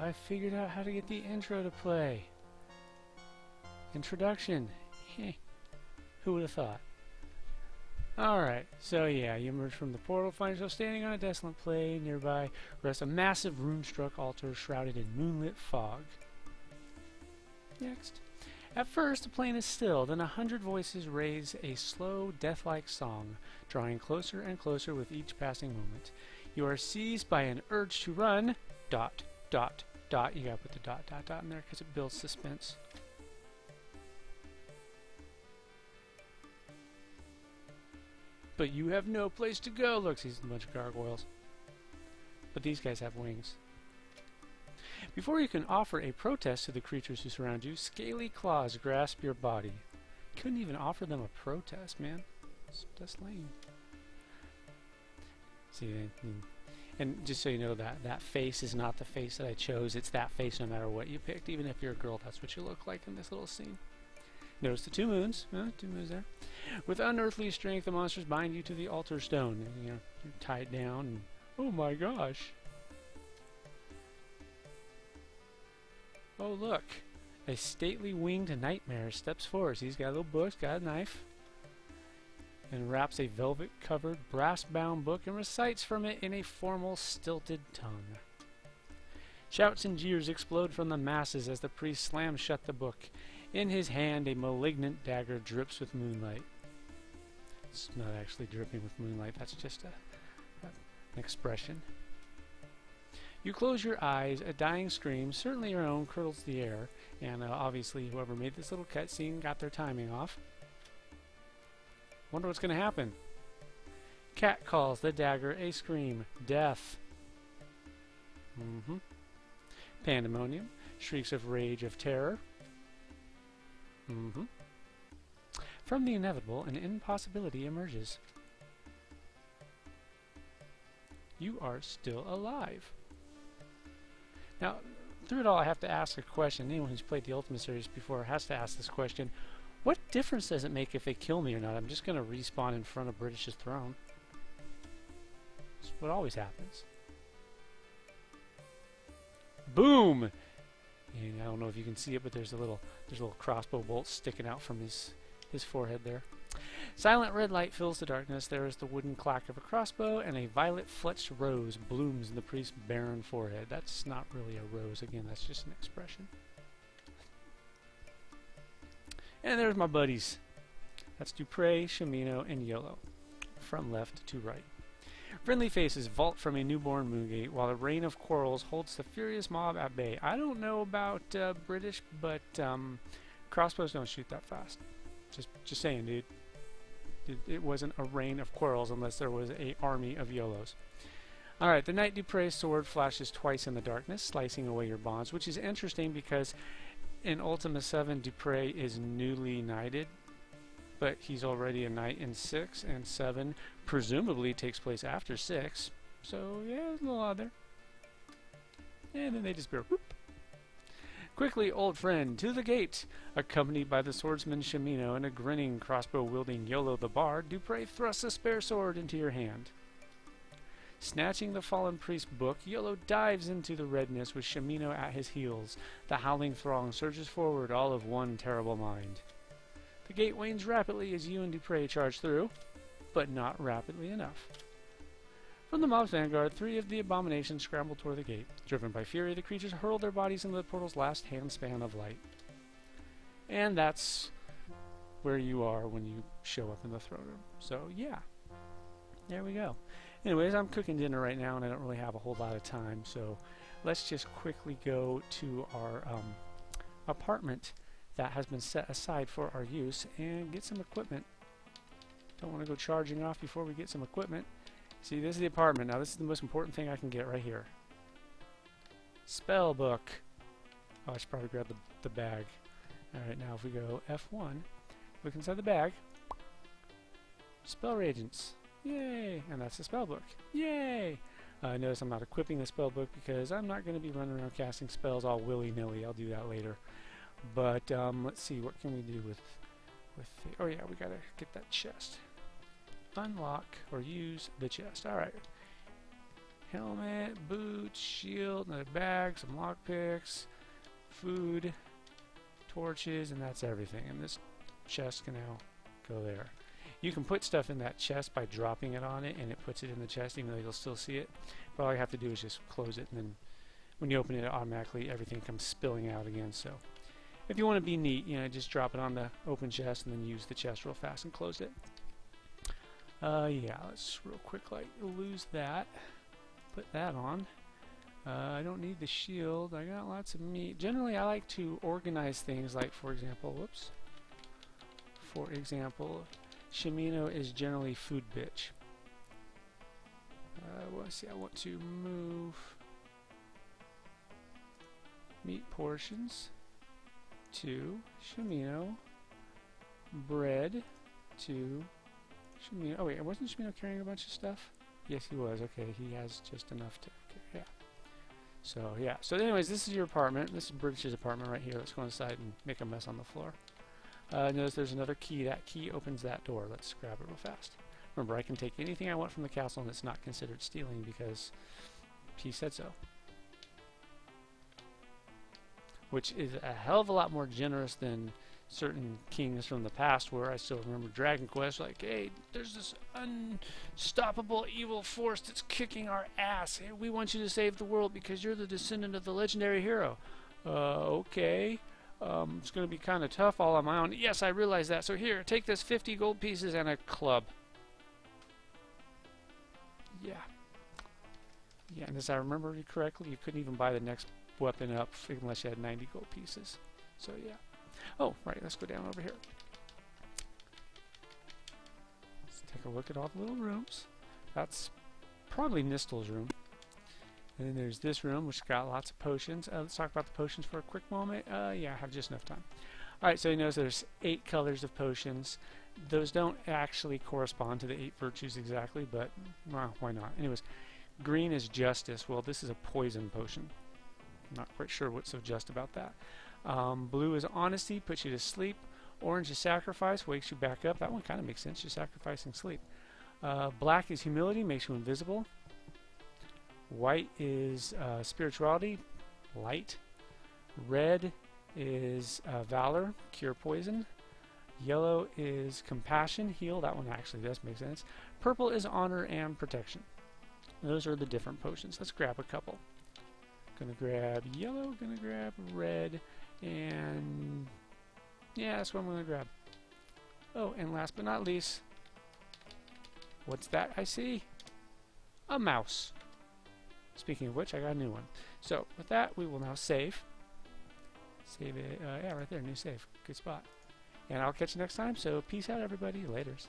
I figured out how to get the intro to play. Introduction. Who would have thought? Alright, so yeah, you emerge from the portal, find yourself standing on a desolate plain. Nearby rests a massive rune-struck altar shrouded in moonlit fog. Next. At first, the plain is still, then 100 voices raise a slow, death-like song, drawing closer and closer with each passing moment. You are seized by an urge to run. ... You gotta put the ... in there because it builds suspense. But you have no place to go. Look, he's a bunch of gargoyles. But these guys have wings. Before you can offer a protest to the creatures who surround you, scaly claws grasp your body. You couldn't even offer them a protest, man. That's lame. See, and just so you know, that face is not the face that I chose. It's that face no matter what you picked. Even if you're a girl, that's what you look like in this little scene. Notice the two moons. Two moons there. With unearthly strength, the monsters bind you to the altar stone. And, you're tied down. And, oh my gosh. Oh, look. A stately winged nightmare steps forward. He's got a little book, got a knife, and wraps a velvet-covered, brass-bound book and recites from it in a formal, stilted tongue. Shouts and jeers explode from the masses as the priest slams shut the book. In his hand, a malignant dagger drips with moonlight. It's not actually dripping with moonlight, that's just an expression. You close your eyes, a dying scream, certainly your own, curdles the air, and obviously whoever made this little cutscene got their timing off. Wonder what's going to happen. Cat calls, the dagger, a scream, death. Pandemonium, shrieks of rage, of terror. From the inevitable, an impossibility emerges. You are still alive. Now, through it all, I have to ask a question. Anyone who's played the Ultimate Series before has to ask this question. What difference does it make if they kill me or not? I'm just going to respawn in front of British's throne. That's what always happens. Boom! And I don't know if you can see it, but there's a little crossbow bolt sticking out from his forehead there. Silent red light fills the darkness. There is the wooden clack of a crossbow, and a violet fletched rose blooms in the priest's barren forehead. That's not really a rose. Again, that's just an expression. And there's my buddies. That's Dupre, Shamino, and Yolo, from left to right. Friendly faces vault from a newborn Moongate, while a rain of quarrels holds the furious mob at bay. I don't know about British, but crossbows don't shoot that fast. Just saying, dude. It wasn't a rain of quarrels unless there was an army of YOLOs. Alright, the Knight Dupre's sword flashes twice in the darkness, slicing away your bonds, which is interesting because in Ultima 7, Dupre is newly knighted, but he's already a knight in 6, and 7 presumably takes place after 6. So, yeah, it's a little odd there. And then they disappear. Whoop. Quickly, old friend, to the gate! Accompanied by the swordsman Shamino and a grinning, crossbow-wielding Yolo the Bard, Dupre thrusts a spare sword into your hand. Snatching the fallen priest's book, Yolo dives into the redness with Shamino at his heels. The howling throng surges forward, all of one terrible mind. The gate wanes rapidly as you and Dupre charge through, but not rapidly enough. From the mob's vanguard, 3 of the abominations scramble toward the gate. Driven by fury, the creatures hurl their bodies into the portal's last handspan of light. And that's where you are when you show up in the throne room. So, yeah. There we go. Anyways, I'm cooking dinner right now, and I don't really have a whole lot of time, so let's just quickly go to our apartment that has been set aside for our use and get some equipment. Don't want to go charging off before we get some equipment. See, this is the apartment. Now, this is the most important thing I can get right here. Spell book. Oh, I should probably grab the bag. Alright, now if we go F1, look inside the bag. Spell reagents. Yay! And that's the spell book. Yay! Notice I'm not equipping the spell book because I'm not going to be running around casting spells all willy-nilly. I'll do that later. But let's see, what can we do with the... Oh yeah, we gotta get that chest. Unlock or use the chest. Alright. helmet, boots, shield, another bag, some lockpicks, food, torches, and that's everything. And this chest can now go there. You can put stuff in that chest by dropping it on it, and it puts it in the chest, even though you'll still see it. But all you have to do is just close it, and then when you open it, automatically everything comes spilling out again. So if you want to be neat, you know, just drop it on the open chest and then use the chest real fast and close it. Yeah, let's real quick like lose that. Put that on. I don't need the shield. I got lots of meat. Generally, I like to organize things like, for example, Shimino is generally food bitch. Let's see, I want to move meat portions to Shimino, bread to Shimino. Oh wait, wasn't Shimino carrying a bunch of stuff? Yes, he was. Okay, he has just enough to carry. Yeah. So yeah. So anyways, this is your apartment. This is British's apartment right here. Let's go inside and make a mess on the floor. Notice there's another key. That key opens that door. Let's grab it real fast. Remember, I can take anything I want from the castle and it's not considered stealing because he said so. Which is a hell of a lot more generous than certain kings from the past, where I still remember Dragon Quest, like, hey, there's this unstoppable evil force that's kicking our ass. Hey, we want you to save the world because you're the descendant of the legendary hero. Okay. It's going to be kind of tough all on my own. Yes, I realize that. So here, take this 50 gold pieces and a club. Yeah. Yeah, and as I remember correctly, you couldn't even buy the next weapon up unless you had 90 gold pieces. So yeah. Oh, right, let's go down over here. Let's take a look at all the little rooms. That's probably Nistel's room. And then there's this room, which got lots of potions. Let's talk about the potions for a quick moment. Yeah, I have just enough time. Alright, so you notice there's 8 colors of potions. Those don't actually correspond to the 8 virtues exactly, but, well, why not? Anyways, green is justice. Well, this is a poison potion. I'm not quite sure what's so just about that. Blue is honesty, puts you to sleep. Orange is sacrifice, wakes you back up. That one kind of makes sense. You're sacrificing sleep. Black is humility, makes you invisible. White is spirituality, light. Red is valor, cure poison. Yellow is compassion, heal. That one actually does make sense. Purple is honor and protection. Those are the different potions. Let's grab a couple. Gonna grab yellow, gonna grab red, and yeah, that's what I'm gonna grab. Oh, and last but not least, what's that I see? A mouse. Speaking of which, I got a new one. So with that, we will now save. Save it. Yeah, right there, new save. Good spot. And I'll catch you next time. So peace out, everybody. Laters.